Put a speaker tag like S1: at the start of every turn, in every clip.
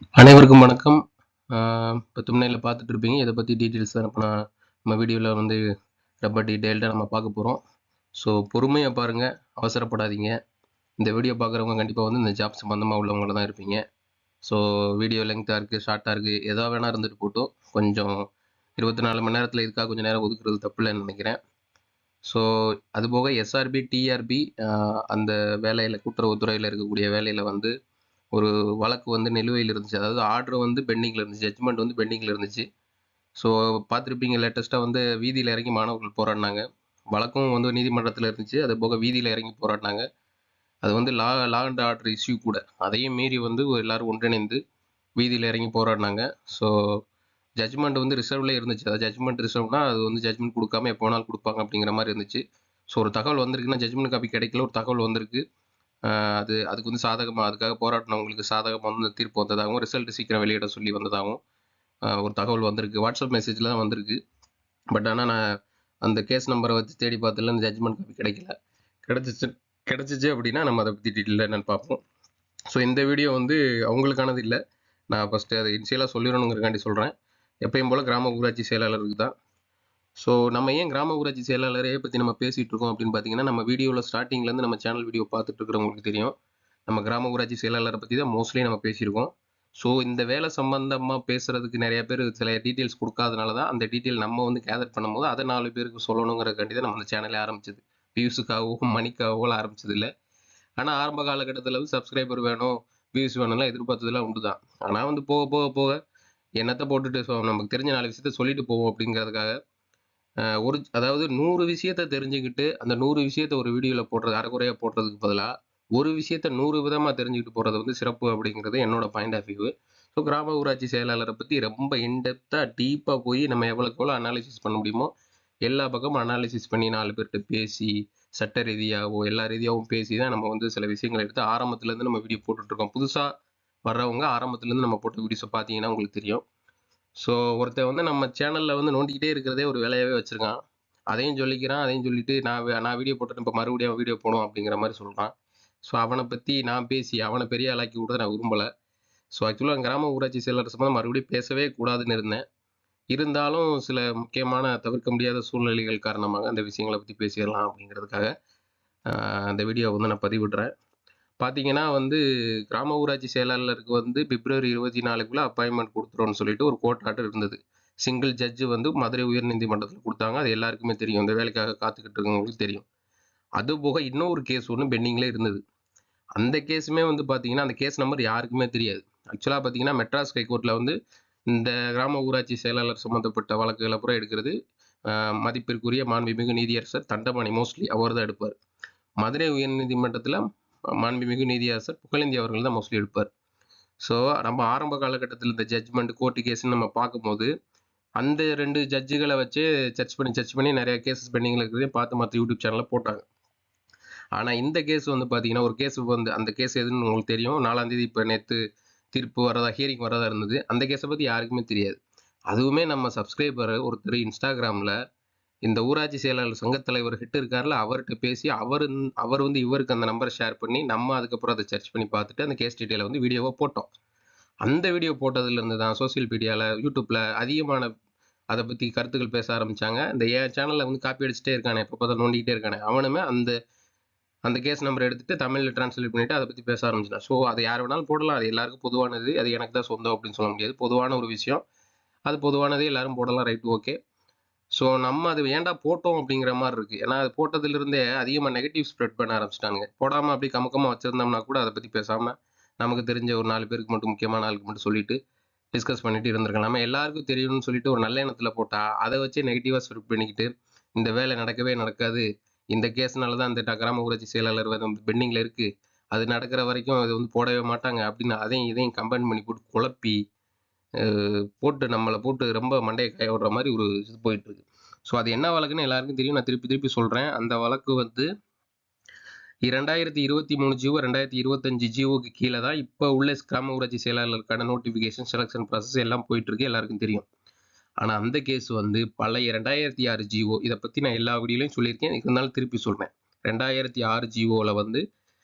S1: அனைவருக்கும் வணக்கம். இப்போ thumbnail பார்த்துட்டு இருப்பீங்க. இதை பற்றி டீட்டெயில்ஸ் தான் இப்போ நம்ம வீடியோவில் வந்து ரொம்ப டீட்டெயில்டாக நம்ம பார்க்க போகிறோம். ஸோ பொறுமையாக பாருங்கள், அவசரப்படாதீங்க. இந்த வீடியோ பார்க்குறவங்க கண்டிப்பாக வந்து இந்த ஜாப் சம்மந்தமாக உள்ளவங்கள தான் இருப்பீங்க. ஸோ வீடியோ லெங்க்த்தாக இருக்குது, ஷார்ட்டாக இருக்குது, எதா வேணா இருந்துட்டு போட்டும். கொஞ்சம் 24 மணி நேரத்தில் இதுக்காக கொஞ்சம் நேரம் ஒதுக்குறது தப்பு இல்லைன்னு நினைக்கிறேன். ஸோ அதுபோக எஸ்ஆர்பி, டிஆர்பி அந்த வேலையில் கூட்டுறவுத்துறையில் இருக்கக்கூடிய வேலையில் வந்து ஒரு வழக்கு வந்து நிலுவையில் இருந்துச்சு. அதாவது ஆர்டர் வந்து பெண்டிங்கில் இருந்துச்சு, ஜட்ஜ்மெண்ட் வந்து பெண்டிங்கில் இருந்துச்சு. ஸோ பார்த்துருப்பீங்க, லேட்டஸ்ட்டாக வந்து வீதியில் இறங்கி மாணவர்கள் போராடினாங்க. வழக்கும் வந்து நீதிமன்றத்தில் இருந்துச்சு, அது போக வீதியில் இறங்கி போராடினாங்க. அது வந்து லா அண்ட் ஆர்டர் இஷ்யூ கூட. அதையும் மீறி வந்து எல்லாரும் ஒன்றிணைந்து வீதியில் இறங்கி போராடினாங்க. ஸோ ஜட்ஜ்மெண்ட் வந்து ரிசர்வ்லேயே இருந்துச்சு. அதாவது ஜட்ஜ்மெண்ட் ரிசர்வ்னா அது வந்து ஜட்ஜ்மெண்ட் கொடுக்காம எப்போ வேணாலும் கொடுப்பாங்க அப்படிங்கிற மாதிரி இருந்துச்சு. ஸோ ஒரு தகவல் வந்திருக்குன்னா ஜட்ஜ்மெண்ட் காப்பி கிடைக்கல, ஒரு தகவல் வந்திருக்கு. அதுக்கு வந்து சாதகமாக அதுக்காக போராடினவங்களுக்கு சாதகமாக வந்து தீர்ப்பு வந்ததாகவும் ரிசல்ட் சீக்கிரம் வெளியிட சொல்லி வந்ததாகவும் ஒரு தகவல் வந்திருக்கு. வாட்ஸ்அப் மெசேஜில் தான் வந்திருக்கு. பட் ஆனால் நான் அந்த கேஸ் நம்பரை வச்சு தேடி பார்த்ததில் அந்த ஜட்ஜ்மெண்ட் காப்பி கிடைக்கல. கிடச்சிச்சு அப்படின்னா நம்ம அதை பற்றி டீட்டெயிலாக என்னென்னு பார்ப்போம். ஸோ இந்த வீடியோ வந்து அவங்களுக்கானது இல்லை. நான் ஃபஸ்ட்டு அதை இனிஷியலாக சொல்லிடணுங்கிறக்காண்டி சொல்கிறேன். எப்பயும் போல் கிராம ஊராட்சி செயலாளருக்கு தான். ஸோ நம்ம ஏன் கிராம ஊராட்சி செயலாளரையே பற்றி நம்ம பேசிகிட்டு இருக்கோம் அப்படின்னு பார்த்தீங்கன்னா, நம்ம வீடியோவில் ஸ்டார்டிங்லேருந்து நம்ம சேனல் வீடியோ பார்த்துட்டு இருக்கிறவங்களுக்கு தெரியும். நம்ம கிராம ஊராட்சி செயலாளரை பற்றி தான் மோஸ்ட்லி நம்ம பேசியிருக்கோம். ஸோ இந்த வேலை சம்பந்தமாக பேசுறதுக்கு நிறைய பேர் சில டீட்டெயில்ஸ் கொடுக்காதனால தான் அந்த டீட்டெயில் நம்ம வந்து கேதர் பண்ணும்போது அதை 4 பேருக்கு சொல்லணுங்கிறக்காண்டி தான் நம்ம அந்த சேனலே ஆரம்பிச்சது. வியூஸுக்காகவும் மணிக்காகவோ ஆரம்பிச்சது இல்லை. ஆனால் ஆரம்ப காலகட்டத்தில் வந்து சப்ஸ்கிரைபர் வேணும், வியூஸ் வேணும்லாம் எதிர்பார்த்ததுலாம் உண்டு தான். ஆனால் வந்து போக போக போக என்னத்தை போட்டுட்டு நமக்கு தெரிஞ்ச 4 விஷயத்த சொல்லிட்டு போவோம் அப்படிங்கிறதுக்காக அதாவது 100 விஷயத்த தெரிஞ்சுக்கிட்டு அந்த 100 விஷயத்த ஒரு வீடியோவில் போடுறது, அரைக்குறையாக போடுறதுக்கு பதிலாக ஒரு விஷயத்த 100 விதமாக தெரிஞ்சுக்கிட்டு போகிறது வந்து சிறப்பு அப்படிங்கிறது என்னோட பாயிண்ட் ஆஃப் வியூ. ஸோ கிராம ஊராட்சி செயலாளரை பற்றி ரொம்ப இன்டெப்த்தாக டீப்பாக போய் நம்ம எவ்வளோக்கு எவ்வளோ அனாலிசிஸ் பண்ண முடியுமோ எல்லா பக்கமும் அனாலிசிஸ் பண்ணி 4 பேர்கிட்ட பேசி சட்ட ரீதியாகவோ எல்லா ரீதியாகவும் பேசி தான் நம்ம வந்து சில விஷயங்களை எடுத்து ஆரம்பத்துலேருந்து நம்ம வீடியோ போட்டுட்ருக்கோம். புதுசாக வர்றவங்க ஆரம்பத்துலேருந்து நம்ம போட்ட வீடியோஸை பார்த்தீங்கன்னா உங்களுக்கு தெரியும். ஸோ ஒருத்தன் வந்து நம்ம சேனலில் வந்து நோண்டிக்கிட்டே இருக்கிறதே ஒரு வேலையாகவே வச்சுருக்கான். அதையும் சொல்லிக்கிறான், அதையும் சொல்லிட்டு நான் வீடியோ போட்டுட்டு இப்போ மறுபடியும் வீடியோ போடும் அப்படிங்கிற மாதிரி சொல்கிறான். ஸோ அவனை பற்றி நான் பேசி அவனை பெரிய ஆளாக்கி விட நான் விரும்பலை. ஸோ ஆக்சுவலாக கிராம ஊராட்சி செயலர் சம்பந்தம் மறுபடியும் பேசவே கூடாதுன்னு இருந்தேன். இருந்தாலும் சில முக்கியமான தவிர்க்க முடியாத சூழ்நிலைகள் காரணமாக அந்த விஷயங்களை பற்றி பேசிடலாம் அப்படிங்கிறதுக்காக அந்த வீடியோவை வந்து நான் பதிவிடுறேன். பார்த்தீங்கன்னா வந்து கிராம ஊராட்சி செயலாளருக்கு வந்து பிப்ரவரி 24க்குள்ள அப்பாயின்மெண்ட் கொடுத்துருவோம்னு சொல்லிட்டு ஒரு கோர்ட் ஆர்டர் இருந்தது. சிங்கிள் ஜட்ஜு வந்து மதுரை உயர்நீதிமன்றத்தில் கொடுத்தாங்க. அது எல்லாருக்குமே தெரியும், இந்த வேலைக்காக காத்துக்கிட்டு இருக்கவங்களுக்கு தெரியும். அது போக இன்னொரு கேஸ் ஒன்று பெண்டிங்ல இருந்தது. அந்த கேஸுமே வந்து பார்த்தீங்கன்னா அந்த கேஸ் நம்பர் யாருக்குமே தெரியாது. ஆக்சுவலாக பார்த்தீங்கன்னா மெட்ராஸ் ஹைகோர்ட்டில் வந்து இந்த கிராம ஊராட்சி செயலாளர் சம்மந்தப்பட்ட வழக்குகளை பூரா எடுக்கிறது மதிப்பிற்குரிய மாண்புமிகு நீதியரசர் தண்டபாணி, மோஸ்ட்லி அவர் தான் எடுப்பார். மதுரை உயர்நீதிமன்றத்தில் மாண்புமிகு நீதியரசர் புகழேந்தி அவர்கள் தான் மோஸ்ட்லி எடுப்பார். ஸோ நம்ம ஆரம்ப காலகட்டத்தில் இந்த ஜட்ஜ்மெண்ட் கோர்ட்டு கேஸ்ன்னு நம்ம பார்க்கும்போது அந்த 2 ஜட்ஜுகளை வச்சு சர்ச் பண்ணி நிறைய கேசஸ் பெண்டிங்கில் இருக்கிறதையும் பார்த்து மற்ற யூடியூப் சேனலில் போட்டாங்க. ஆனால் இந்த கேஸ் வந்து பார்த்தீங்கன்னா ஒரு கேஸ் வந்து அந்த கேஸ் எதுன்னு உங்களுக்கு தெரியும். 4ஆம் தேதி இப்போ நேற்று தீர்ப்பு வரதா, ஹியரிங் வரதா இருந்தது. அந்த கேஸை பற்றி யாருக்குமே தெரியாது. அதுவுமே நம்ம சப்ஸ்கிரைபர் ஒருத்தர் இன்ஸ்டாகிராமில் இந்த ஊராட்சி செயலாளர் சங்கத் தலைவர் ஹிட் இருக்காருல, அவர்கிட்ட பேசி அவர் வந்து இவருக்கு அந்த நம்பரை ஷேர் பண்ணி நம்ம அதுக்கப்புறம் அதை சர்ச் பண்ணி பார்த்துட்டு அந்த கேஸ் டீட்டெயிலை வந்து வீடியோவை போட்டோம். அந்த வீடியோ போட்டதுலேருந்து தான் சோசியல் மீடியாவில், யூடியூப்பில் அதிகமான அதை பற்றி கருத்துக்கள் பேச ஆரம்பித்தாங்க. இந்த என் சேனலில் வந்து காப்பி அடிச்சுட்டே இருக்கானே, எப்போ பார்த்தா நோண்டிக்கிட்டே இருக்கானே, அவனுமே அந்த அந்த கேஸ் நம்பர் எடுத்துட்டு தமிழில் டிரான்ஸ்லேட் பண்ணிட்டு அதை பற்றி பேச ஆரம்பிச்சிட்டான். ஸோ அதை யார் வேணாலும் போடலாம், அது எல்லாருக்கும் பொதுவானது, அது எனக்கு தான் சொந்தம் அப்படின்னு சொல்ல முடியாது. பொதுவான ஒரு விஷயம், அது பொதுவானதே எல்லாரும் போடலாம், ரைட், ஓகே. ஸோ நம்ம அது ஏன்டா போட்டோம் அப்படிங்கிற மாதிரி இருக்குது. ஏன்னா அது போட்டதுலேருந்தே அதிகமாக நெகட்டிவ் ஸ்ப்ரெட் பண்ண ஆரம்பிச்சிட்டானுங்க. போடாமல் அப்படி கமக்கமாக வச்சுருந்தோம்னா கூட அதை பற்றி பேசாமல் நமக்கு தெரிஞ்ச ஒரு 4 பேருக்கு மட்டும், முக்கியமான ஆளுக்கு மட்டும் சொல்லிட்டு டிஸ்கஸ் பண்ணிட்டு இருந்திருக்கலாம். நம்ம எல்லாருக்கும் தெரியும்னு சொல்லிட்டு ஒரு நல்ல எண்ணத்தில் போட்டால் அதை வச்சு நெகட்டிவாக ஸ்ப்ரெட் பண்ணிக்கிட்டு இந்த வேலை நடக்கவே நடக்காது, இந்த கேஸ்னால தான் இந்த கிராம ஊராட்சி செயலாளர் பெண்டிங்கில் இருக்குது, அது நடக்கிற வரைக்கும் அது வந்து போடவே மாட்டாங்க அப்படின்னு அதையும் இதையும் கம்பைன் பண்ணி போட்டு குழப்பி போட்டு நம்மளை போட்டு ரொம்ப மண்டையை காய விடுற மாதிரி ஒரு இது போயிட்டு இருக்கு. ஸோ அது என்ன வழக்குன்னு எல்லாருக்கும் தெரியும். நான் திருப்பி திருப்பி சொல்கிறேன். அந்த வழக்கு வந்து 2023 ஜிஓ 2025 ஜிஓக்கு கீழே தான் இப்போ உள்ள கிராம ஊராட்சி செயலாளருக்கான நோட்டிஃபிகேஷன், செலக்ஷன் ப்ராசஸ் எல்லாம் போயிட்டு இருக்கு, எல்லாருக்கும் தெரியும். ஆனால் அந்த கேஸ் வந்து பழைய 2006 ஜிஓ. இதை பற்றி நான் எல்லா வீடியோலையும் சொல்லியிருக்கேன், இருந்தாலும் திருப்பி சொல்கிறேன். 2006 ஜிஓவில் வந்து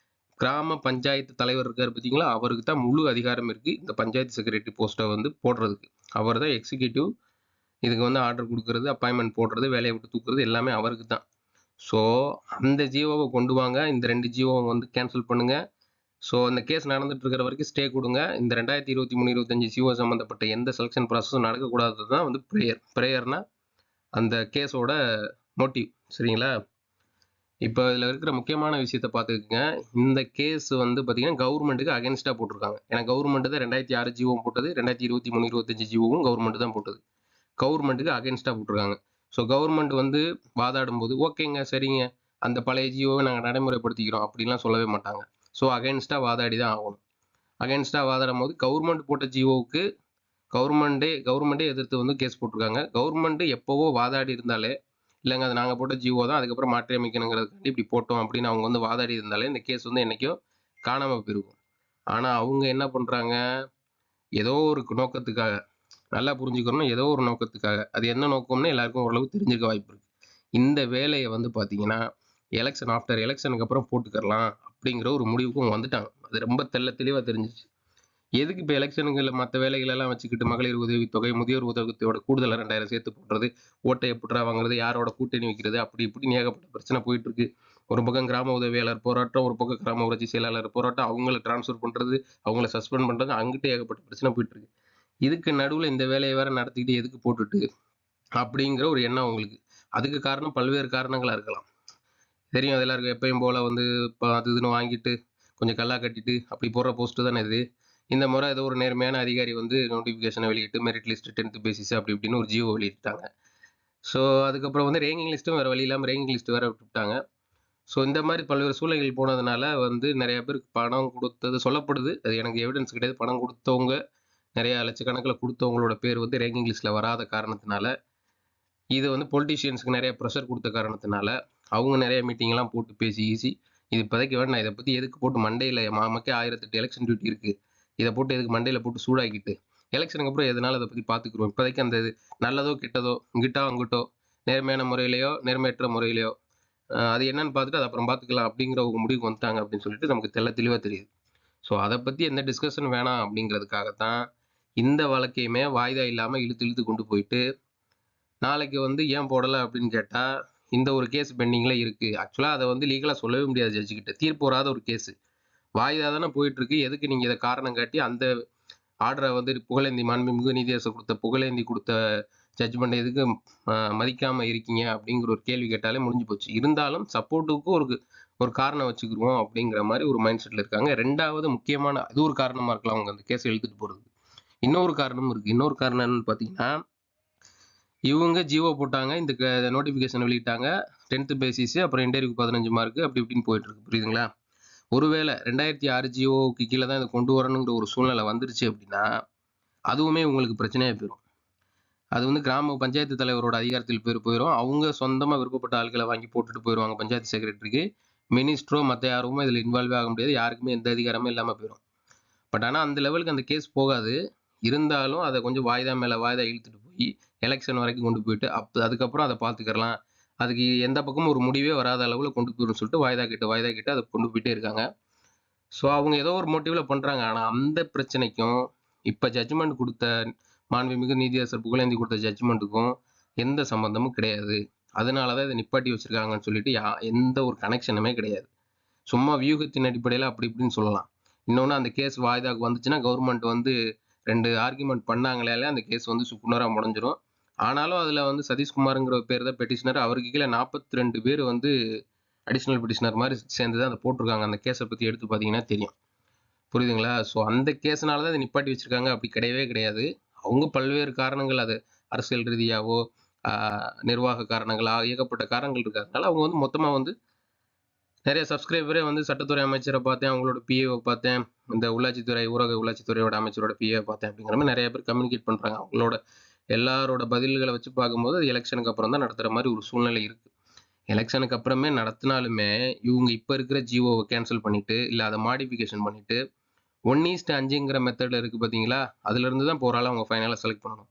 S1: கிராம பஞ்சாயத்து தலைவர் இருக்கார் பார்த்தீங்களா, அவருக்கு தான் முழு அதிகாரம் இருக்குது இந்த பஞ்சாயத்து செக்ரட்டரி போஸ்ட்டை வந்து போடுறதுக்கு. அவர் தான் எக்ஸிக்யூட்டிவ். இதுக்கு வந்து ஆர்டர் கொடுக்கறது, அப்பாயின்மெண்ட் போடுறது, வேலையை விட்டு தூக்குறது எல்லாமே அவருக்கு தான். ஸோ அந்த ஜியோவை கொண்டு வாங்க, இந்த 2 ஜியோவை வந்து கேன்சல் பண்ணுங்க. ஸோ அந்த கேஸ் நடந்துட்டு இருக்கிற வரைக்கும் ஸ்டே கொடுங்க. இந்த 2023-25 ஜியோ சம்மந்தப்பட்ட எந்த செலெக்ஷன் ப்ராசஸும் நடக்கக்கூடாது தான் வந்து ப்ரேயர்னா அந்த கேஸோட மோட்டிவ். சரிங்களா? இப்போ இதில் இருக்கிற முக்கியமான விஷயத்த பார்த்துக்குங்க. இந்த கேஸ் வந்து பார்த்தீங்கன்னா கவர்மெண்ட்டுக்கு அகேன்ஸ்டாக போட்டிருக்காங்க. ஏன்னா கவர்மெண்ட் தான் 2006 ஜியோவும் போட்டது, 2023-25 ஜியோவும் கவர்மெண்ட் தான் போட்டது. கவர்மெண்ட்டுக்கு அகேன்ஸ்டாக போட்டிருக்காங்க. ஸோ கவர்மெண்ட் வந்து வாதாடும் போது ஓகேங்க, சரிங்க, அந்த பழைய ஜியோவை நாங்கள் நடைமுறைப்படுத்திக்கிறோம் அப்படின்லாம் சொல்லவே மாட்டாங்க. ஸோ அகேன்ஸ்டாக வாதாடி தான் ஆகணும். அகேன்ஸ்டாக வாதாடும் போது கவர்மெண்ட் போட்ட ஜியோவுக்கு கவர்மெண்ட்டே எதிர்த்து வந்து கேஸ் போட்டிருக்காங்க. கவர்மெண்ட் எப்போவோ வாதாடி இருந்தாலே, இல்லைங்க அது நாங்கள் போட்ட ஜியோ தான், அதுக்கப்புறம் மாற்றி அமைக்கணுங்கிறதுக்காண்டி இப்படி போட்டோம் அப்படின்னு அவங்க வந்து வாதாடி இருந்தாலே இந்த கேஸ் வந்து என்றைக்கோ காணாமல் போயிருக்கும். ஆனால் அவங்க என்ன பண்ணுறாங்க, ஏதோ ஒரு நோக்கத்துக்காக, நல்லா புரிஞ்சுக்கணும், ஏதோ ஒரு நோக்கத்துக்காக, அது என்ன நோக்கம்னு எல்லாருக்கும் ஓரளவு தெரிஞ்சுக்க வாய்ப்பு இருக்குது. இந்த வேலையை வந்து பார்த்தீங்கன்னா ஆஃப்டர் எலெக்ஷனுக்கு அப்புறம் போட்டுக்கலாம் அப்படிங்கிற ஒரு முடிவுக்கும் வந்துட்டாங்க. அது ரொம்ப தெளிவாக தெரிஞ்சிச்சு. எதுக்கு இப்போ எலெக்ஷனுங்களில் மற்ற வேலைகளெல்லாம் வச்சுக்கிட்டு மகளிர் உதவித்தொகை, முதியோர் உதவித்தொகையோட கூடுதலாக 2000 சேர்த்து போடுறது, ஓட்டை எப்படிரா வாங்குறது, யாரோட கூட்டணி வைக்கிறது, அப்படி இப்படின்னு ஏகப்பட்ட பிரச்சனை போயிட்டு இருக்கு. ஒரு பக்கம் கிராம உதவியாளர் போராட்டம், ஒரு பக்கம் கிராம ஊராட்சி செயலாளர் போராட்டம், அவங்கள டிரான்ஸ்ஃபர் பண்ணுறது, அவங்கள சஸ்பெண்ட் பண்ணுறது, அங்கிட்ட ஏகப்பட்ட பிரச்சனை போயிட்டு இருக்கு. இதுக்கு நடுவில் இந்த வேலையை வேற நடத்திக்கிட்டு எதுக்கு போட்டுட்டு அப்படிங்கிற ஒரு எண்ணம் உங்களுக்கு. அதுக்கு காரணம் பல்வேறு காரணங்களாக இருக்கலாம். தெரியும், அது எல்லாருக்கும் எப்பயும் போல் வந்து இப்போ அது இதுன்னு வாங்கிட்டு கொஞ்சம் கல்லா கட்டிட்டு அப்படி போடுற போஸ்ட்டு தானே இது. இந்த முறை ஏதோ ஒரு நேர்மையான அதிகாரி வந்து நோட்டிஃபிகேஷனை வெளியிட்டு மெரிட் லிஸ்ட் 10th பேசிஸ் அப்படி இப்படின்னு ஒரு ஜியோ வெளியிட்டாங்க. ஸோ அதுக்கப்புறம் வந்து ரேங்கிங் லிஸ்ட்டும் வேறு வழி இல்லாமல் ரேங்கிங் லிஸ்ட் வேறு விட்டுட்டாங்க. ஸோ இந்த மாதிரி பல்வேறு சூழ்நிலைகள் போனதுனால வந்து நிறைய பேருக்கு பணம் கொடுத்தது சொல்லப்படுது. அது எனக்கு எவிடன்ஸ் கிடையாது. பணம் கொடுத்தவங்க நிறையா லட்சக்கணக்கில் கொடுத்தவங்களோட பேர் வந்து ரேங்கிங் லிஸ்ட்டில் வராத காரணத்தினால, இது வந்து பொலிட்டீஷியன்ஸுக்கு நிறைய ப்ரெஷர் கொடுத்த காரணத்தினால அவங்க நிறைய மீட்டிங்லாம் போட்டு பேசி இது இப்போதைக்கு வேண்டாம், இதை பற்றி எதுக்கு போட்டு மண்டையில் மாமக்கே 1008 எலெக்ஷன் டியூட்டி இருக்குது, இதை போட்டு எதுக்கு மண்டையில் போட்டு சூடாக்கிட்டு எலெக்ஷனுக்கு அப்புறம் எதனால அதை பற்றி பார்த்துக்குறோம், இப்போதைக்கு அந்த நல்லதோ கெட்டதோ இங்கிட்டோ அங்கிட்டோ நேர்மையான முறையிலையோ நேர்மையற்ற முறையிலையோ அது என்னன்னு பார்த்துட்டு அதை அப்புறம் பார்த்துக்கலாம் அப்படிங்கிற ஒரு முடிவுக்கு வந்துட்டாங்க அப்படின்னு சொல்லிட்டு நமக்கு தெளிவாக தெரியுது. ஸோ அதை பற்றி எந்த டிஸ்கஷன் வேணாம் அப்படிங்கிறதுக்காகத்தான் இந்த வழக்கையுமே வாய்தா இல்லாமல் இழுத்து கொண்டு போயிட்டு நாளைக்கு வந்து ஏன் போடலை அப்படின்னு கேட்டால் இந்த ஒரு கேஸ் பெண்டிங்கில் இருக்குது. ஆக்சுவலாக அதை வந்து லீகலாக சொல்லவே முடியாது, ஜட்ஜிக்கிட்ட தீர்ப்பு வராத ஒரு கேஸு வாய்தா தானே போயிட்டுருக்கு. எதுக்கு நீங்கள் இதை காரணம் காட்டி அந்த ஆர்டரை வந்து புகழேந்தி மாண்புமிகு நீதியரசர் புகழேந்தி கொடுத்த ஜட்ஜ்மெண்ட் எதுக்கு மதிக்காமல் இருக்கீங்க அப்படிங்கிற ஒரு கேள்வி கேட்டாலே முடிஞ்சு போச்சு. இருந்தாலும் சப்போர்ட்டுக்கு ஒரு காரணம் வச்சுக்கிருவோம் அப்படிங்கிற மாதிரி ஒரு மைண்ட் செட்டில் இருக்காங்க. ரெண்டாவது முக்கியமான அது ஒரு காரணமாக இருக்கலாம் அவங்க அந்த கேஸை எழுத்துட்டு போகிறது. இன்னொரு காரணமும் இருக்குது. இன்னொரு காரணம் என்னன்னு பார்த்தீங்கன்னா, இவங்க ஜியோ போட்டாங்க, இந்த நோட்டிஃபிகேஷன் வெளியிட்டாங்க, 10th பேசிஸ், அப்புறம் இன்டர்வியூக்கு 15 மார்க்கு அப்படி இப்படின்னு போயிட்டு இருக்கு. புரியுதுங்களா? ஒருவேளை 2006 ஜியோவுக்கு கீழே தான் இதை கொண்டு வரணுங்கிற ஒரு சூழ்நிலை வந்துருச்சு அப்படின்னா அதுவுமே உங்களுக்கு பிரச்சனையாக போயிடும். அது வந்து கிராம பஞ்சாயத்து தலைவரோட அதிகாரத்தில் போயிடும். அவங்க சொந்தமாக விருப்பப்பட்ட ஆட்களை வாங்கி போட்டுட்டு போயிடுவாங்க பஞ்சாயத்து செக்ரட்டரிக்கு. மினிஸ்டரோ மற்ற யாருமே இதில் இன்வால்வ் ஆக முடியாது. யாருக்குமே எந்த அதிகாரமும் இல்லாமல் போயிடும். பட் ஆனால் அந்த லெவலுக்கு அந்த கேஸ் போகாது. இருந்தாலும் அதை கொஞ்சம் வாய்தா மேலே வாய்தா இழுத்துட்டு போய் எலெக்ஷன் வரைக்கும் கொண்டு போயிட்டு அதுக்கப்புறம் அதை பார்த்துக்கலாம், அதுக்கு எந்த பக்கமும் ஒரு முடிவே வராத அளவில் கொண்டு போயிடும் சொல்லிட்டு வாய்தா கேட்டு அதை கொண்டு போயிட்டே இருக்காங்க. ஸோ அவங்க ஏதோ ஒரு மோட்டிவில் பண்ணுறாங்க. ஆனால் அந்த பிரச்சனைக்கும் இப்போ ஜட்ஜ்மெண்ட் கொடுத்த மாண்புமிகு நீதியரசர் புகழேந்தி கொடுத்த ஜட்ஜ்மெண்ட்டுக்கும் எந்த சம்மந்தமும் கிடையாது. அதனால தான் இதை நிப்பாட்டி வச்சுருக்காங்கன்னு சொல்லிட்டு எந்த ஒரு கனெக்ஷனுமே கிடையாது. சும்மா வியூகத்தின் அடிப்படையில் அப்படி இப்படின்னு சொல்லலாம். இன்னொன்று, அந்த கேஸ் வாய்தாக்கு வந்துச்சுன்னா கவர்மெண்ட் வந்து 2 ஆர்குமெண்ட் பண்ணாங்களே அந்த கேஸ் வந்து சுக்குநராக முடிஞ்சிடும். ஆனாலும் அதில் வந்து சதீஷ்குமாருங்கிற பேர் தான் பெட்டிஷனர். அவருக்கு கீழே 42 பேர் வந்து அடிஷ்னல் பெட்டிஷனர் மாதிரி சேர்ந்து தான் அதை போட்டிருக்காங்க. அந்த கேஸை பற்றி எடுத்து பார்த்தீங்கன்னா தெரியும். புரியுதுங்களா? ஸோ அந்த கேஸ்னால தான் இதை நிப்பாட்டி வச்சுருக்காங்க. அப்படி கிடையவே கிடையாது. அவங்க பல்வேறு காரணங்கள், அது அரசியல் ரீதியாகவோ நிர்வாக காரணங்கள் ஏகப்பட்ட காரணங்கள் இருக்கிறதுனால அவங்க வந்து மொத்தமாக வந்து நிறைய சப்ஸ்கிரைபரே வந்து சட்டத்துறை அமைச்சரை பார்த்தேன், அவங்களோட பிஏவை பார்த்தேன், இந்த உள்ளாட்சித்துறை ஊரக உள்ளாட்சித்துறையோட அமைச்சரோட பிஏவை பார்த்தேன் அப்படிங்கிற மாதிரி நிறைய பேர் கம்யூனிகேட் பண்ணுறாங்க. அவங்களோட எல்லாரோட பதில்களை வச்சு பார்க்கும்போது அது எலெக்ஷனுக்கு அப்புறம் தான் நடத்துகிற மாதிரி ஒரு சூழ்நிலை இருக்குது. எலெக்ஷனுக்கு அப்புறமே நடத்தினாலுமே இவங்க இப்போ இருக்கிற ஜியோவை கேன்சல் பண்ணிவிட்டு இல்லை அதை மாடிஃபிகேஷன் பண்ணிவிட்டு 1:5ங்கிற மெத்தடில் இருக்குது பார்த்தீங்களா, அதுலேருந்து தான் போகிறால அவங்க ஃபைனலாக செலக்ட் பண்ணணும்.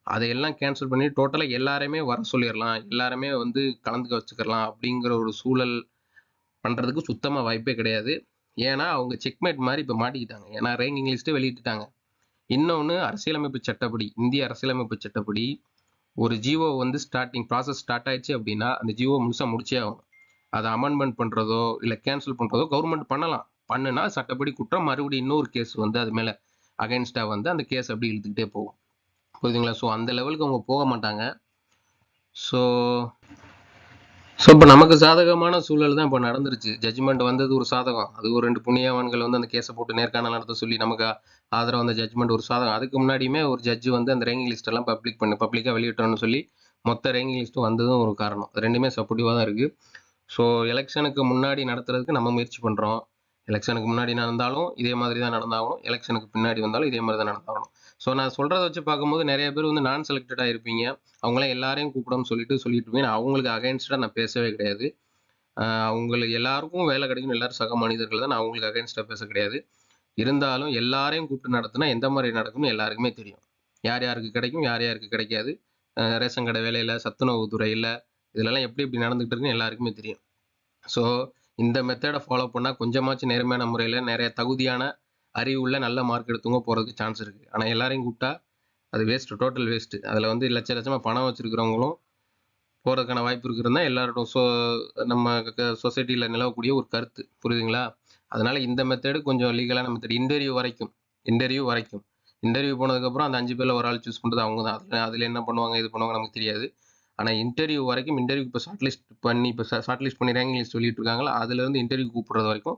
S1: அதையெல்லாம் கேன்சல் பண்ணி டோட்டலாக எல்லாருமே வர சொல்லிடலாம், எல்லாருமே வந்து கலந்துக்க வச்சுக்கலாம் அப்படிங்கிற ஒரு சூழல் பண்ணுறதுக்கு சுத்தமாக வாய்ப்பே கிடையாது. ஏன்னா அவங்க செக்மேட் மாதிரி இப்போ மாட்டிக்கிட்டாங்க. ஏன்னா ரேங்கிங் லிஸ்ட்டே வெளியிட்டுட்டாங்க. இன்னொன்று, அரசியலமைப்பு சட்டப்படி, இந்திய அரசியலமைப்பு சட்டப்படி ஒரு ஜிஓ வந்து ப்ராசஸ் ஸ்டார்ட் ஆயிடுச்சு அப்படின்னா அந்த ஜிஓ முழுசாக முடிச்சே ஆகும். அதை அமெண்ட்மெண்ட் பண்ணுறதோ இல்லை கேன்சல் பண்ணுறதோ கவர்மெண்ட் பண்ணலாம். பண்ணுனா சட்டப்படி குற்றம், மறுபடியும் இன்னொரு கேஸ் வந்து அது மேலே அகைன்ஸ்டாக வந்து அந்த கேஸ் அப்படி இழுத்துக்கிட்டே போகும். புரியுதுங்களா? ஸோ அந்த லெவலுக்கு அவங்க போக மாட்டாங்க. ஸோ இப்போ நமக்கு சாதகமான சூழல் தான் இப்போ நடந்துருச்சு. ஜட்ஜ்மெண்ட் வந்தது ஒரு சாதகம். அது ஒரு 2 புண்ணியவான்கள் வந்து அந்த கேஸை போட்டு நேர்காணல் நடத்த சொல்லி நமக்கு ஆதரவு வந்த ஜட்ஜ்மெண்ட் ஒரு சாதகம். அதுக்கு முன்னாடியுமே ஒரு ஜட்ஜ் வந்து அந்த ரேங்கிங் லிஸ்ட் எல்லாம் பப்ளிக்காக வெளியிட்டோம்னு சொல்லி மொத்த ரேங்கிங் லிஸ்ட்டும் வந்ததும் ஒரு காரணம். ரெண்டுமே சப்போர்ட்டிவாக தான் இருக்குது. ஸோ எலெக்ஷனுக்கு முன்னாடி நடத்துறதுக்கு நம்ம முயற்சி பண்ணுறோம். எலெக்ஷனுக்கு முன்னாடி நடந்தாலும் இதே மாதிரி தான் நடந்தாகணும். எலெக்ஷனுக்கு பின்னாடி வந்தாலும் இதே மாதிரி தான் நடந்தாகணும். ஸோ நான் சொல்கிறத வச்சு பார்க்கும்போது நிறைய பேர் வந்து நான் செலக்டடாக இருப்பீங்க. அவங்களாம் எல்லாரையும் கூப்பிடணும்னு சொல்லிட்டு இருப்பீங்க. நான் அவங்களுக்கு அகைன்ஸ்டாக நான் பேசவே கிடையாது. அவங்களுக்கு எல்லாருக்கும் வேலை கிடைக்கும், எல்லாரும் சக மனிதர்கள் தான். நான் அவங்களுக்கு அகைன்ஸ்டாக பேச கிடையாது. இருந்தாலும் எல்லாரையும் கூப்பிட்டு நடத்தினா எந்த மாதிரி நடக்கும்னு எல்லாருக்குமே தெரியும். யார் யாருக்கு கிடைக்கும், யார் யாருக்கு கிடைக்காது. ரேஷன் கடை வேலையில், சத்துணவு துறையில், இதிலெல்லாம் எப்படி நடந்துகிட்டு இருக்குன்னு எல்லாருக்குமே தெரியும். ஸோ இந்த மெத்தடை ஃபாலோ பண்ணால் கொஞ்சமாச்சும் நேர்மையான முறையில் நிறைய தகுதியான அறிவுள்ள நல்ல மார்க் எடுத்தவங்க போகிறதுக்கு சான்ஸ் இருக்குது. ஆனால் எல்லாரையும் கூப்பிட்டா அது வேஸ்ட்டு, டோட்டல் வேஸ்ட்டு. அதில் வந்து லட்சமாக பணம் வச்சுருக்கிறவங்களும் போகிறதுக்கான வாய்ப்பு இருக்குதுன்னா எல்லாரோட நம்ம சொசைட்டியில் நிலவக்கூடிய ஒரு கருத்து. புரியுதுங்களா? அதனால் இந்த மெத்தடு கொஞ்சம் லீகலான மெத்தட். இன்டர்வியூ போனதுக்கப்புறம் அந்த 5 பேரில் ஒரு ஆள் சூஸ் பண்ணுறது அவங்க தான். அதில் என்ன பண்ணுவாங்க, இது பண்ணுவாங்க நமக்கு தெரியாது. ஆனால் இன்டர்வியூ இப்போ ஷார்ட் லிஸ்ட் பண்ணி ரேங்கிங் லிஸ்ட் சொல்லிட்டு இருக்காங்களா, அதுலேருந்து இன்டர்வியூ கூப்பிட்றது வரைக்கும்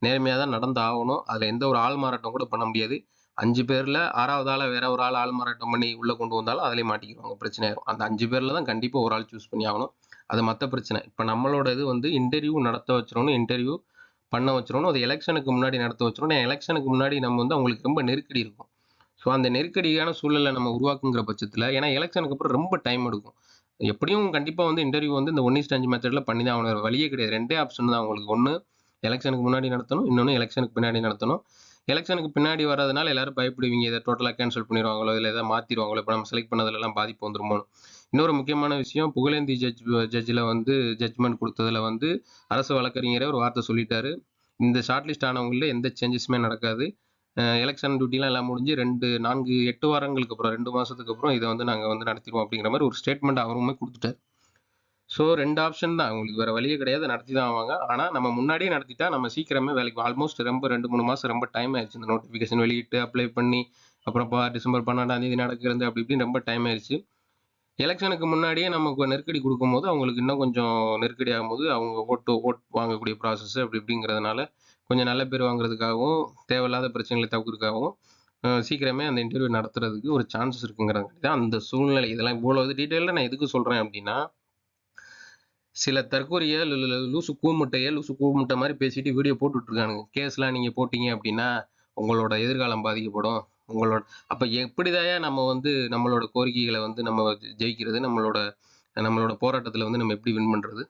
S1: நேர்மையாக தான் நடந்து ஆகணும். அதில் எந்த ஒரு ஆள் மாறாட்டம் கூட பண்ண முடியாது. 5 பேரில் 6வது ஆளை வேற ஒரு ஆள் மாறாட்டம் பண்ணி உள்ளே கொண்டு வந்தாலும் அதிலே மாட்டிக்குவாங்க, பிரச்சனை ஆகும். அந்த 5 பேரில் தான் கண்டிப்பாக ஒரு ஆள் சூஸ் பண்ணி ஆகணும். அது மற்ற பிரச்சனை. இப்போ நம்மளோட இது வந்து இன்டர்வியூ நடத்த வச்சிடணும், இன்டர்வியூ பண்ண வச்சிடணும். அது எலெக்ஷனுக்கு முன்னாடி நடத்த வச்சிடணும். எலெக்ஷனுக்கு முன்னாடி நம்ம வந்து அவங்களுக்கு ரொம்ப நெருக்கடி இருக்கும். ஸோ அந்த நெருக்கடியான சூழலை நம்ம உருவாக்குங்கிற பட்சத்தில், ஏன்னா எலெக்ஷனுக்கு அப்புறம் ரொம்ப டைம் எடுக்கும். எப்படியும் கண்டிப்பாக வந்து இன்டர்வியூ வந்து இந்த 1:5 மெத்தடில் பண்ணி தான் அவனுக்கு வழியே கிடையாது. 2 ஆப்ஷன் தான் அவங்களுக்கு. ஒன்று எலெக்ஷனுக்கு முன்னாடி நடத்தணும், இன்னொன்று எலெக்ஷனுக்கு பின்னாடி நடத்தணும். எலெக்ஷனுக்கு பின்னாடி வர்றதுனால எல்லாரும் பயப்படுவீங்க, இதை டோட்டலாக கேன்சல் பண்ணிடுவாங்களோ, இல்லை எதாவது மாற்றிடுவாங்களோ, இப்போ நம்ம செலக்ட் பண்ணதுலலாம் பாதிப்பு வந்துருமோ. இன்னொரு முக்கியமான விஷயம், புகழேந்தி ஜட்ஜில் வந்து ஜட்ஜ்மெண்ட் கொடுத்ததில் வந்து அரசு வழக்கறிஞரே ஒரு வார்த்தை சொல்லிட்டாரு. இந்த ஷார்ட் லிஸ்ட் ஆனவங்களில் எந்த சேஞ்சஸுமே நடக்காது. எலெக்ஷன் டியூட்டிலாம் எல்லாம் முடிஞ்சு 8 வாரங்களுக்கு அப்புறம், 2 மாதத்துக்கு அப்புறம் இதை வந்து நாங்கள் வந்து நடத்திடுவோம் அப்படிங்கிற மாதிரி ஒரு ஸ்டேட்மெண்ட் அவருமே கொடுத்துட்டார். ஸோ 2 ஆப்ஷன் தான், அவங்களுக்கு வேறு வழியே கிடையாது, நடத்தி தான் ஆவாங்க. ஆனால் நம்ம முன்னாடியே நடத்திட்டா நம்ம சீக்கிரமே வேலைக்கு ஆல்மோஸ்ட் ரொம்ப 2-3 மாதம் ரொம்ப டைம் ஆயிடுச்சு. இந்த நோட்டிஃபிகேஷன் வெளியிட்டு அப்ளை பண்ணி அப்புறம் டிசம்பர் 12ஆம் தேதி நடக்கிறது அப்படி இப்படின்னு ரொம்ப டைம் ஆயிடுச்சு. எலெக்ஷனுக்கு முன்னாடியே நமக்கு நெருக்கடி கொடுக்கும்போது அவங்களுக்கு இன்னும் கொஞ்சம் நெருக்கடி ஆகும்போது அவங்க ஓட்டு வாங்கக்கூடிய ப்ராசஸ் அப்படி இப்படிங்கிறதுனால கொஞ்சம் நல்ல பேர் வாங்குறதுக்காகவும் தேவையில்லாத பிரச்சனைகளை தவிர்க்கிறதுக்காகவும் சீக்கிரமே அந்த இன்டர்வியூ நடத்துறதுக்கு ஒரு சான்சஸ் இருக்குங்கிறது தான் அந்த சூழ்நிலை. இதெல்லாம் இவ்வளோ டீட்டெயிலாக நான் எதுக்கு சொல்கிறேன் அப்படின்னா, சில தற்கொலையை லூசு கூமுட்டை மாதிரி பேசிட்டு வீடியோ போட்டுட்ருக்கானுங்க. கேஸ்லாம் நீங்கள் போட்டீங்க அப்படின்னா உங்களோட எதிர்காலம் பாதிக்கப்படும். அப்போ எப்படிதாயா நம்ம வந்து நம்மளோட கோரிக்கைகளை வந்து நம்ம ஜெயிக்கிறது, நம்மளோட போராட்டத்தில் வந்து நம்ம எப்படி வின் பண்ணுறது?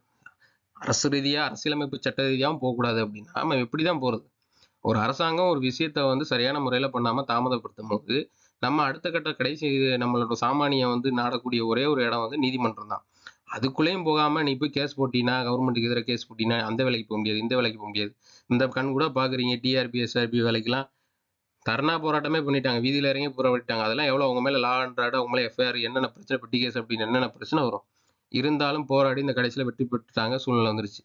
S1: அரசு ரீதியாக, அரசியலமைப்பு சட்ட ரீதியாகவும் போகக்கூடாது அப்படின்னா நம்ம எப்படி தான் போகிறது? ஒரு அரசாங்கம் ஒரு விஷயத்த வந்து சரியான முறையில் பண்ணாமல் தாமதப்படுத்தும் போது நம்ம அடுத்த கட்ட கடைசி நம்மளோட சாமானியை வந்து நாடக்கூடிய ஒரே ஒரு இடம் வந்து நீதிமன்றம் தான். அதுக்குள்ளேயும் போகாமல் நீ போய் கேஸ் போட்டினா, கவர்மெண்ட்டுக்கு எதிராக கேஸ் போட்டினா அந்த வேலைக்கு போக முடியாது, இந்த வேலைக்கு போக முடியாது. இந்த கண் கூட பார்க்குறீங்க, டிஆர்பி எஸ்ஆர்பி வேலைக்கெல்லாம் தர்ணா போராட்டமே பண்ணிட்டாங்க, வீதியில் இறங்கி போராடிட்டாங்க. அதெல்லாம் எவ்வளோ அவங்க மேலே லா அண்ட் ஆர்டர், அவங்க மேலே எஃப்ஐஆர், என்னென்ன பிரச்சனை, பெட்டி கேஸ் அப்படின்னு என்னென்ன பிரச்சனை வரும். இருந்தாலும் போராடி இந்த கடைசியில் வெற்றி பெற்றுட்டாங்க, சூழ்நிலை வந்துருச்சு.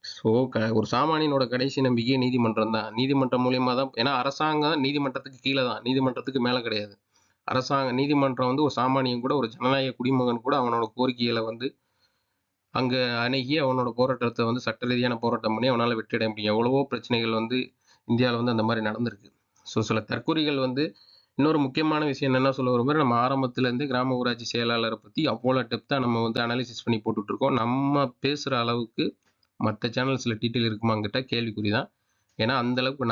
S1: ஸோ ஒரு சாமானியனோட கடைசி நம்பிக்கையே நீதிமன்றம் தான். நீதிமன்றம் மூலியமாக தான், ஏன்னா அரசாங்கம் நீதிமன்றத்துக்கு கீழே தான், நீதிமன்றத்துக்கு மேலே கிடையாது. நீதிமன்றம் வந்து ஒரு சாமானியன் கூட, ஒரு ஜனநாயக குடிமகன் கூட அவனோட கோரிக்கைகளை வந்து அங்கே அணுகி அவனோட போராட்டத்தை வந்து சட்ட ரீதியான போராட்டம் பண்ணி அவனால் வெற்றிட முடியும். எவ்வளவோ பிரச்சனைகள் வந்து இந்தியாவில் வந்து அந்த மாதிரி நடந்திருக்கு. ஸோ சில தற்கொலைகள் வந்து இன்னொரு முக்கியமான விஷயம் என்னென்னா சொல்ல வர மாதிரி, நம்ம ஆரம்பத்துலேருந்து கிராம ஊராட்சி செயலாளரை பற்றி அவ்வளோ டெப்த்தாக நம்ம வந்து அனாலிசிஸ் பண்ணி போட்டுட்ருக்கோம். நம்ம பேசுகிற அளவுக்கு மற்ற சேனல்ஸில் டீட்டெயில் இருக்குமாங்கிட்ட கேள்விக்குறி தான். ஏன்னா அந்தளவுக்கு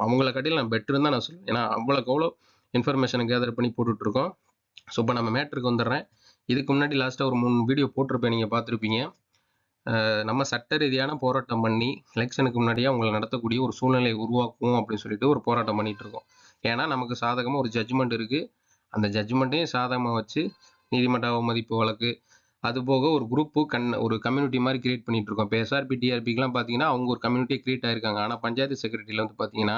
S1: அவங்கள காட்டிலும் நான் பெட்டருன்னு தான் நான் சொல்லுவேன். ஏன்னா அவ்வளோக்கு அவ்வளோ இன்ஃபர்மேஷனை கேதர் பண்ணி போட்டுட்ருக்கோம். ஸோ இப்போ நம்ம மேட்ருக்கு வந்துடுறேன். இதுக்கு முன்னாடி லாஸ்ட்டாக ஒரு 3 வீடியோ போட்டிருப்பேன், நீங்கள் பார்த்துருப்பீங்க. நம்ம சட்ட ரீதியான போராட்டம் பண்ணி எலெக்ஷனுக்கு முன்னாடியே அவங்களை நடத்தக்கூடிய ஒரு சூழ்நிலையை உருவாக்குவோம் அப்படின்னு சொல்லிட்டு ஒரு போராட்டம் பண்ணிட்டு இருக்கோம். ஏன்னா நமக்கு சாதகமாக ஒரு ஜட்ஜ்மெண்ட் இருக்குது. அந்த ஜட்ஜ்மெண்ட்டையும் சாதகமாக வச்சு நீதிமன்ற அவமதிப்பு வழக்கு, அது போக ஒரு குரூப்பு ஒரு கம்யூனிட்டி மாதிரி கிரியேட் பண்ணிட்டு இருக்கோம். இப்போ எஸ்ஆர்பி டிஆர்பிக்குலாம் பார்த்தீங்கன்னா அவங்க ஒரு கம்யூனிட்டியே கிரியேட் ஆயிருக்காங்க. ஆனால் பஞ்சாயத்து செக்ரட்டரியில் வந்து பார்த்தீங்கன்னா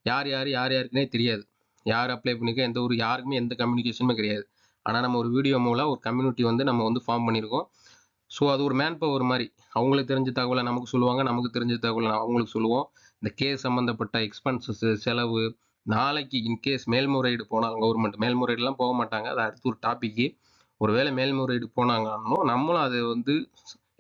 S1: யாருக்குன்னே தெரியாது. யார் அப்ளை பண்ணிக்க எந்த ஒரு யாருக்குமே எந்த கம்யூனிகேஷனுமே கிடையாது. ஆனால் நம்ம ஒரு வீடியோ மூலம் ஒரு கம்யூனிட்டி வந்து நம்ம வந்து ஃபார்ம் பண்ணியிருக்கோம். ஸோ அது ஒரு மேன் பவர் மாதிரி. அவங்களுக்கு தெரிஞ்ச தகவலை நமக்கு சொல்லுவாங்க, நமக்கு தெரிஞ்ச தகவலை அவங்களுக்கு சொல்லுவோம். இந்த கேஸ் சம்மந்தப்பட்ட எக்ஸ்பென்சஸ், செலவு, நாளைக்கு இன்கேஸ் மேல்முறையீடு போனால் கவர்மெண்ட் மேல்முறையீடுலாம் போக மாட்டாங்க, அது அடுத்து ஒரு டாபிக்கு. ஒருவேளை மேல்முறையீடு போனாங்கன்னாலும் நம்மளும் அது வந்து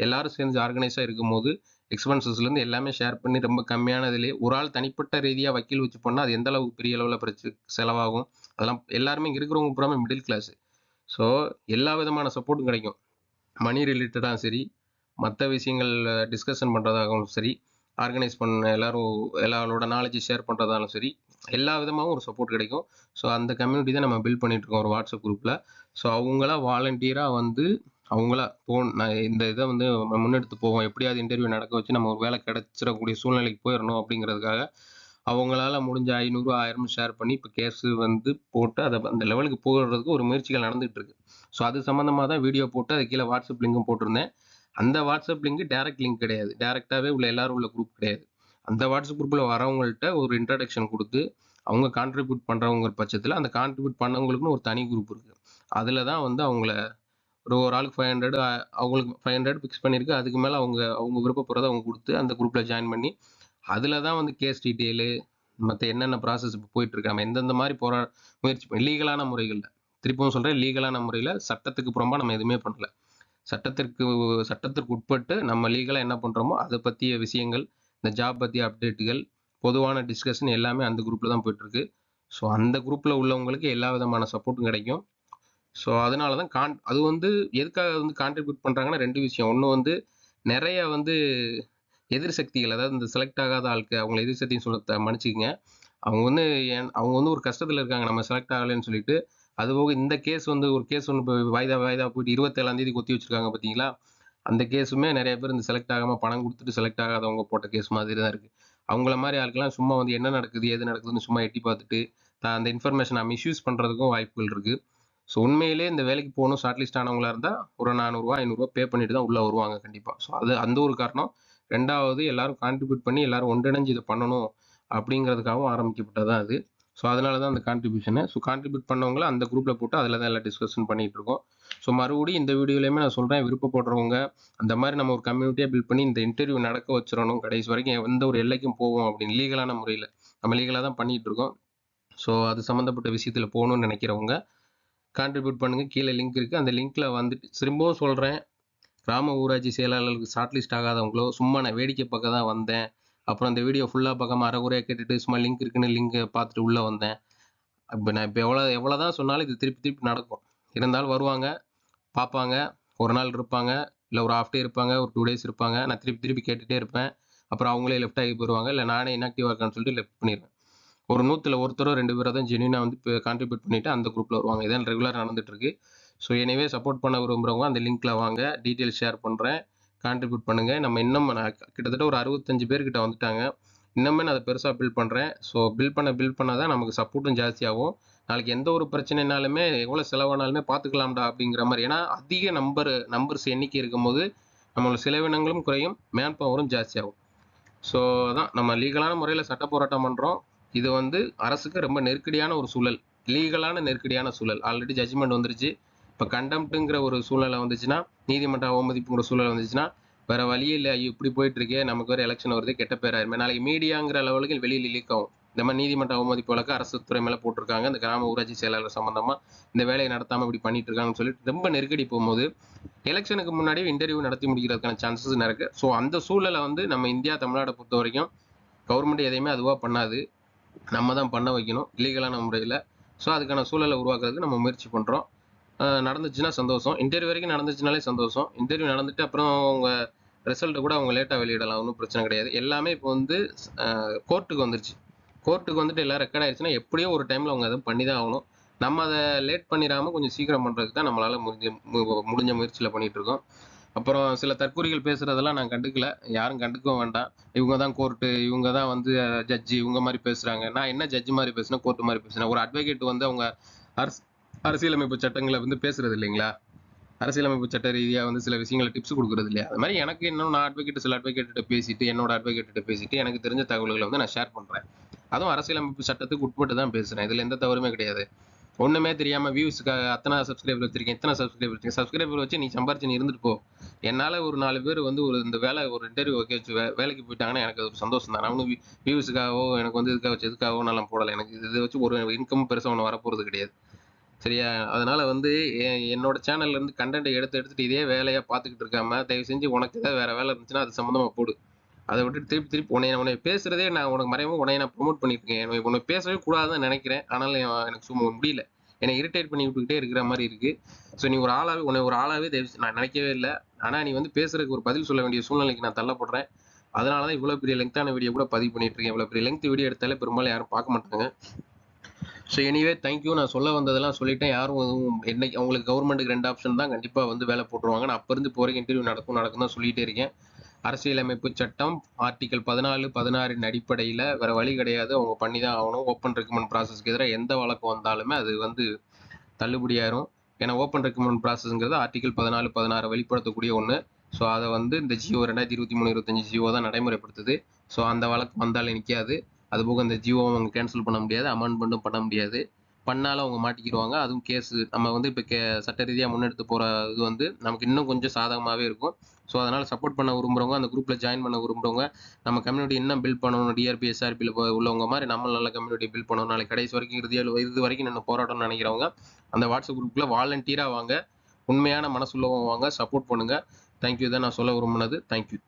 S1: எல்லாரும் சேர்ந்து ஆர்கனைஸாக இருக்கும்போது எக்ஸ்பென்சஸ்லேருந்து எல்லாமே ஷேர் பண்ணி ரொம்ப கம்மியானதுலேயே ஒரு ஆள் தனிப்பட்ட ரீதியாக வக்கீல் வச்சு பண்ணால் அது எந்த அளவுக்கு பெரிய அளவில் செலவாகும். அதெல்லாம் எல்லாருமே இங்கே இருக்கிறவங்க பூராமே மிடில் கிளாஸு. ஸோ எல்லா விதமான சப்போர்ட்டும் கிடைக்கும். மணி ரிலேட்டடாக சரி, மற்ற விஷயங்கள் டிஸ்கஷன் பண்ணுறதாகவும் சரி, ஆர்கனைஸ் பண்ண எல்லாரோட நாலேஜ் ஷேர் பண்ணுறதாலும் சரி, எல்லா விதமாகவும் ஒரு சப்போர்ட் கிடைக்கும். ஸோ அந்த கம்யூனிட்டி தான் நம்ம பில்ட் பண்ணிகிட்ருக்கோம் ஒரு வாட்ஸ்அப் குரூப்பில். ஸோ அவங்களா வாலண்டியராக வந்து அவங்களா நான் இந்த இதை வந்து முன்னெடுத்து போவோம், எப்படியாவது இன்டர்வியூ நடக்க வச்சு நம்ம ஒரு வேலை கிடச்சிடக்கூடிய சூழ்நிலைக்கு போயிடணும் அப்படிங்கிறதுக்காக அவங்களால முடிஞ்ச 500 1000 ஷேர் பண்ணி இப்போ கேஸு வந்து போட்டு அதை அந்த லெவலுக்கு போகிறதுக்கு ஒரு முயற்சிகள் நடந்துகிட்டு இருக்கு. ஸோ அது சம்மந்தமாக தான் வீடியோ போட்டு அது கீழே வாட்ஸ்அப் லிங்கும் போட்டிருந்தேன். அந்த வாட்ஸ்அப் லிங்க் டைரக்ட் லிங்க் கிடையாது, டைரெக்டாகவே உள்ள எல்லாரும் உள்ள குரூப் கிடையாது. அந்த வாட்ஸ்அப் குரூப்பில் வரவங்கள்ட்ட ஒரு இன்ட்ரடக்ஷன் கொடுத்து அவங்க கான்ட்ரிபியூட் பண்ணுறவங்க பட்சத்தில் அந்த கான்ட்ரிபியூட் பண்ணவங்களுக்குன்னு ஒரு தனி குரூப் இருக்குது. அதில் தான் வந்து அவங்கள ஒரு ஆளுக்கு 500 அவங்களுக்கு 500 ஃபிக்ஸ் பண்ணியிருக்கு. அதுக்கு மேலே அவங்க விருப்பப்படுறதை அவங்க கொடுத்து அந்த குரூப்பில் ஜாயின் பண்ணி அதில் தான் வந்து கேஸ் டீட்டெயிலு மற்ற என்னென்ன ப்ராசஸ் இப்போ போயிட்டுருக்கு, நம்ம எந்தெந்த மாதிரி முயற்சி பண்ணி லீகலான முறைகளில், திருப்பவும் சொல்கிறேன், லீகலான முறையில் சட்டத்துக்கு புறம்பாக நம்ம எதுவுமே பண்ணல. சட்டத்திற்கு உட்பட்டு நம்ம லீகலாக என்ன பண்ணுறோமோ அதை பற்றிய விஷயங்கள், இந்த ஜாப் பற்றிய அப்டேட்டுகள், பொதுவான டிஸ்கஷன் எல்லாமே அந்த குரூப்பில் தான் போயிட்டுருக்கு. ஸோ அந்த குரூப்பில் உள்ளவங்களுக்கு எல்லா விதமான சப்போர்ட்டும் கிடைக்கும். ஸோ அதனால தான் அது வந்து எதுக்காக வந்து கான்ட்ரிபியூட் பண்ணுறாங்கன்னா 2 விஷயம். ஒன்று வந்து நிறைய வந்து எதிர் சக்திகள், அதாவது இந்த செலக்ட் ஆகாத ஆளுக்கு அவங்களை எதிர் சக்தின்னு சொல்ல மன்னிச்சிக்கங்க. அவங்க வந்து ஒரு கஷ்டத்தில் இருக்காங்க நம்ம செலக்ட் ஆகலைன்னு சொல்லிட்டு. அதுபோக இந்த கேஸ் வந்து ஒரு கேஸ் ஒன்று இப்போ வாய்தா போயிட்டு 27ஆம் தேதி கொத்தி வச்சிருக்காங்க பார்த்தீங்களா, அந்த கேஸுமே நிறைய பேர் இந்த செலக்ட் ஆகாமல் பணம் கொடுத்துட்டு செலக்ட் ஆகாதவங்க போட்ட கேஸ் மாதிரி தான் இருக்குது. அவங்கள மாதிரி ஆளுக்கெல்லாம் சும்மா வந்து என்ன நடக்குது ஏது நடக்குதுன்னு சும்மா எட்டி பார்த்துட்டு அந்த இன்ஃபர்மேஷனை மிஸ்யூஸ் பண்ணுறதுக்கும் வாய்ப்புகள் இருக்குது. ஸோ உண்மையிலே இந்த வேலைக்கு போகணும் ஷார்ட் லிஸ்ட் ஆனவங்களா இருந்தால் ஒரு 400 500 பே பண்ணிட்டு தான் உள்ளே வருவாங்க கண்டிப்பாக. ஸோ அது அந்த ஒரு காரணம். 2வது எல்லாரும் கான்ட்ரிபியூட் பண்ணி எல்லாரும் ஒன்றிணைஞ்சு இதை பண்ணணும் அப்படிங்கிறதுக்காகவும் ஆரம்பிக்கப்பட்டது தான் அது. ஸோ அதனால தான் அந்த கான்ட்ரிபியூஷனு. ஸோ கான்ட்ரிபியூட் பண்ணவங்கள அந்த குரூப்பில் போட்டு அதில் தான் எல்லாம் டிஸ்கஷன் பண்ணிகிட்டு இருக்கோம். ஸோ மறுபடியும் இந்த வீடியோலையுமே நான் சொல்கிறேன், விருப்பப்படுறவங்க அந்த மாதிரி நம்ம ஒரு கம்யூனிட்டியாக பில்ட் பண்ணி இந்த இன்டர்வியூ நடக்க வச்சிடணும், கடைசி வரைக்கும் எந்த ஒரு எல்லைக்கும் போவோம் அப்படின்னு லீகலான முறையில் நம்ம லீகலாக தான் பண்ணிகிட்டு இருக்கோம். ஸோ அது சம்மந்தப்பட்ட விஷயத்தில் போகணும்னு நினைக்கிறவங்க கான்ட்ரிபியூட் பண்ணுங்கள். கீழே லிங்க் இருக்குது, அந்த லிங்க்கில் வந்துட்டு திரும்பவும் சொல்கிறேன், கிராம ஊராட்சி செயலாளர்களுக்கு ஷார்ட் லிஸ்ட் ஆகாதவங்களோ சும்மா நான் வேடிக்கை பார்க்க தான் வந்தேன், அப்புறம் அந்த வீடியோ ஃபுல்லாக பார்க்காம அரைகுறையாக கேட்டுட்டு சும்மா லிங்க் இருக்குன்னு லிங்கை பார்த்துட்டு உள்ளே வந்தேன். நான் இப்போ எவ்வளோ தான் சொன்னாலும் இது திருப்பி நடக்கும். இருந்தாலும் வருவாங்க, பார்ப்பாங்க, ஒரு நாள் இருப்பாங்க, இல்லை ஒரு ஹாஃப் டே இருப்பாங்க, ஒரு 2 days இருப்பாங்க. நான் திருப்பி கேட்டுகிட்டே இருப்பேன். அப்புறம் அவங்களே லெஃப்ட் ஆகி போயிடுவாங்க, இல்லை நானே இன்ஆக்டிவாக இருக்கான்னு சொல்லிட்டு லெஃப்ட் பண்ணிடுவேன். ஒரு 100ல் ஒருத்தரோ 2 பேரோ தான் ஜென்யூனாக வந்து இப்போ கான்ட்ரிபியூட் பண்ணிவிட்டு அந்த குரூப்பில் வருவாங்க. இதான் ரெகுலராக நடந்துகிட்ருக்கு. ஸோ எனவே சப்போர்ட் பண்ண விரும்புகிறவங்க அந்த லிங்க்கில் வாங்க, டீட்டெயில்ஸ் ஷேர் பண்ணுறேன், கான்ட்ரிபியூட் பண்ணுங்கள். நம்ம இன்னும் கிட்டத்தட்ட ஒரு 65 பேர்கிட்ட வந்துட்டாங்க. இன்னுமே நான் அதை பெருசாக பில்ட் பண்ணுறேன். ஸோ பில்ட் பண்ண தான் நமக்கு சப்போர்ட்டும் ஜாஸ்தியாகும். நாளைக்கு எந்த ஒரு பிரச்சனைனாலுமே எவ்வளோ செலவானாலுமே பார்த்துக்கலாம்டா அப்படிங்கிற மாதிரி. ஏன்னா அதிக நம்பர்ஸ் எண்ணிக்கை இருக்கும்போது நம்மளோட செலவினங்களும் குறையும், மேன் பவரும் ஜாஸ்தியாகும். ஸோ அதான் நம்ம லீகலான முறையில் சட்ட போராட்டம் பண்ணுறோம். இது வந்து அரசுக்கு ரொம்ப நெருக்கடியான ஒரு சூழல், லீகலான நெருக்கடியான சூழல். ஆல்ரெடி ஜட்ஜ்மெண்ட் வந்துருச்சு. இப்போ கண்டெம்ட்டுங்கிற ஒரு சூழ்நிலை வந்துச்சுன்னா, நீதிமன்ற அவமதிப்புங்கிற சூழல் வந்துச்சுன்னா, வேற வழியே இல்லை. இப்படி போயிட்டு இருக்கே, நமக்கு வேறு எலெக்ஷன் வருது, கெட்ட பேராயிருமே. நாளைக்கு மீடியாங்கிற லெவலுக்கு வெளியில் லீக் ஆகும். இந்த மாதிரி நீதிமன்ற அவமதிப்பு வழக்கு அரசு துறை மேலே போட்டிருக்காங்க, இந்த கிராம ஊராட்சி செயலாளர் சம்மந்தமாக இந்த வேலையை நடத்தாமல் இப்படி பண்ணிட்டு இருக்காங்கன்னு சொல்லிட்டு ரொம்ப நெருக்கடி போகும்போது எலெக்ஷனுக்கு முன்னாடி இன்டர்வியூ நடத்தி முடிக்கிறதுக்கான சான்சஸ் இருக்குது. ஸோ அந்த சூழலை வந்து நம்ம இந்தியா தமிழ்நாட்டை பொறுத்த வரைக்கும் கவர்மெண்ட் எதையுமே அதுவாக பண்ணாது, நம்ம தான் பண்ண வைக்கணும் லீகலான முறையில். ஸோ அதுக்கான சூழலை உருவாக்குறதுக்கு நம்ம முயற்சி பண்ணுறோம். நடந்துச்சுன்னா சந்தோஷம், இன்டர்வியூ வரைக்கும் நடந்துச்சுனாலே சந்தோஷம். இன்டர்வியூ நடந்துட்டு அப்புறம் அவங்க ரிசல்ட்டை கூட அவங்க லேட்டாக வெளியிடலாம், ஒன்றும் பிரச்சனை கிடையாது. எல்லாமே இப்போ வந்து கோர்ட்டுக்கு வந்துருச்சு. கோர்ட்டுக்கு வந்துட்டு எல்லாம் ரெக்கார்ட் ஆயிடுச்சுன்னா எப்படியோ ஒரு டைமில் அவங்க அதை பண்ணி தான் ஆகணும். நம்ம அதை லேட் பண்ணிடாமல் கொஞ்சம் சீக்கிரம் பண்ணுறதுக்கு தான் நம்மளால் முடிஞ்ச முயற்சியில் பண்ணிகிட்டு இருக்கோம். அப்புறம் சில தற்கூறிகள் பேசுகிறதெல்லாம் நான் கண்டுக்கல, யாரும் கண்டுக்கவும் வேண்டாம். இவங்க தான் கோர்ட்டு, இவங்க தான் வந்து ஜட்ஜி, இவங்க மாதிரி பேசுகிறாங்க. நான் என்ன ஜட்ஜி மாதிரி பேசுனேன், கோர்ட்டு மாதிரி பேசுனேன்? ஒரு அட்வொகேட் வந்து அவங்க அரசியலமைப்பு சட்டங்களை வந்து பேசுறது இல்லைங்களா? அரசியலமைப்பு சட்ட ரீதியா வந்து சில விஷயங்களை டிப்ஸ் கொடுக்குறது இல்லையா? அது மாதிரி எனக்கு இன்னும் நான் அட்வொகேட் சில அட்வொகேட்ட பேசிட்டு, என்னோட அட்வொகேட்ட பேசிட்டு எனக்கு தெரிஞ்ச தகவல்களை வந்து நான் ஷேர் பண்றேன். அதுவும் அரசியலமைப்பு சட்டத்துக்கு உட்பட்டு தான் பேசுறேன். இதுல எந்த தவறுமே கிடையாது. ஒண்ணுமே தெரியாம வியூஸ்க்காக அத்தனை சப்ஸ்கிரைபர் வச்சிருக்கேன், இத்தனை சப்ஸ்கிரைபர் வச்சிருக்கேன். சப்ஸ்கிரைபர் வச்சு நீ சம்பாரிச்சு நீ இருந்துட்டு போ. என்னால ஒரு 4 பேர் வந்து ஒரு இந்த வேலை ஒரு இன்டர்வியூ வைக்க வச்சு வேலைக்கு போயிட்டாங்கன்னா எனக்கு அது ஒரு சந்தோஷம் தான். நான் ஒன்றும் வியூஸுக்காகவோ எனக்கு வந்து இதுக்காக வச்சு எதுக்காகவோ நான் போடலை. எனக்கு இதை வச்சு ஒரு இன்கம் பெருசாக ஒன்று வரப்போறது கிடையாது. சரியா? அதனால வந்து என்னோட சேனல்ல இருந்து கண்டென்ட் எடுத்துட்டு இதே வேலையா பார்த்துக்கிட்டு இருக்காம தயவு செஞ்சு உனக்கு ஏதாவது வேற வேலை இருந்துச்சுன்னா அது சம்மந்தமா போடு. அதை விட்டுட்டு திருப்பி திருப்பி உன்னை பேசுறதே நான் உனக்கு மறைமுக உன்னை நான் ப்ரொமோட் பண்ணிட்டு இருக்கேன். உன்னை பேசவே கூடாதுன்னு நினைக்கிறேன். ஆனாலும் எனக்கு சும்மா முடியல. என்னை இரிட்டேட் பண்ணி விட்டுக்கிட்டே இருக்கிற மாதிரி இருக்கு. ஸோ நீ உன்னை ஒரு ஆளாவே நான் நினைக்கவே இல்லை. ஆனா நீ வந்து பேசுறதுக்கு ஒரு பதில் சொல்ல வேண்டிய சூழ்நிலைக்கு நான் தள்ளப்படுறேன். அதனாலதான் இவ்வளவு பெரிய லெங்கான வீடியோ கூட பதிவு பண்ணிட்டு இருக்கேன். இவ்வளவு பெரிய லெங்க் வீடியோ எடுத்தாலே பெரும்பாலும் யாரும் பார்க்க மாட்டாங்க. So anyway thank you. நான் சொல்ல வந்ததெல்லாம் சொல்லிட்டேன். யாரும் எதுவும் என்னைக்கு அவங்களுக்கு கவர்மெண்ட்டுக்கு 2 ஆப்ஷன் தான் கண்டிப்பா வந்து வேலை போட்டுருவாங்க. நான் அப்ப இருந்து போறேன் இன்டர்வியூ நடக்கும் தான் சொல்லிட்டே இருக்கேன். அரசியலமைப்பு சட்டம் ஆர்டிகல் 14, 16 அடிப்படையில் வேற வழி கிடையாது. அவங்க பண்ணி தான் ஆகணும். ஓப்பன் ரெக்கமெண்ட் ப்ராசஸ்க்கு எதிராக எந்த வழக்கு வந்தாலுமே அது வந்து தள்ளுபடியாயிரும். ஏன்னா ஓப்பன் ரெக்கமெண்ட் ப்ராசஸ்ங்கிறது ஆர்டிகல் 14, 16 வெளிப்படுத்தக்கூடிய ஒன்று. ஸோ அதை வந்து இந்த ஜியோ 2023, 25 ஜியோ தான் நடைமுறைப்படுத்துது. ஸோ அந்த வழக்கு வந்தாலே நிற்காது. அதுபோக இந்த ஜியோவை அவங்க கேன்சல் பண்ண முடியாது, அமெண்ட்மெண்ட்டும் பண்ண முடியாது. பண்ணாலும் அவங்க மாட்டிக்கிடுவாங்க. அதுவும் கேஸ் நம்ம வந்து இப்போ சட்ட ரீதியாக முன்னெடுத்து போகிற இது வந்து நமக்கு இன்னும் கொஞ்சம் சாதகமாகவே இருக்கும். ஸோ அதனால் சப்போர்ட் பண்ண விரும்புகிறவங்க, அந்த குரூப்பில் ஜாயின் பண்ண விரும்புகிறவங்க, நம்ம கம்யூனிட்டி இன்னும் பில்ட் பண்ணணும், டிஆர்பி எஸ்ஆர்பியில் உள்ளவங்க மாதிரி நம்ம நல்ல கம்யூனிட்டி பில்ட் பண்ணணும், நாளைக்கு கடைசி வரைக்கும் இறுதி வரைக்கும் நம்ம போராட்டம்னு நினைக்கிறவங்க அந்த வாட்ஸ்அப் குரூப்பில் வாலண்டியராக வாங்க, உண்மையான மனசுள்ளவங்க வாங்க, சப்போர்ட் பண்ணுங்கள். தேங்க்யூ தான் நான் சொல்ல விரும்பினது. தேங்க்யூ.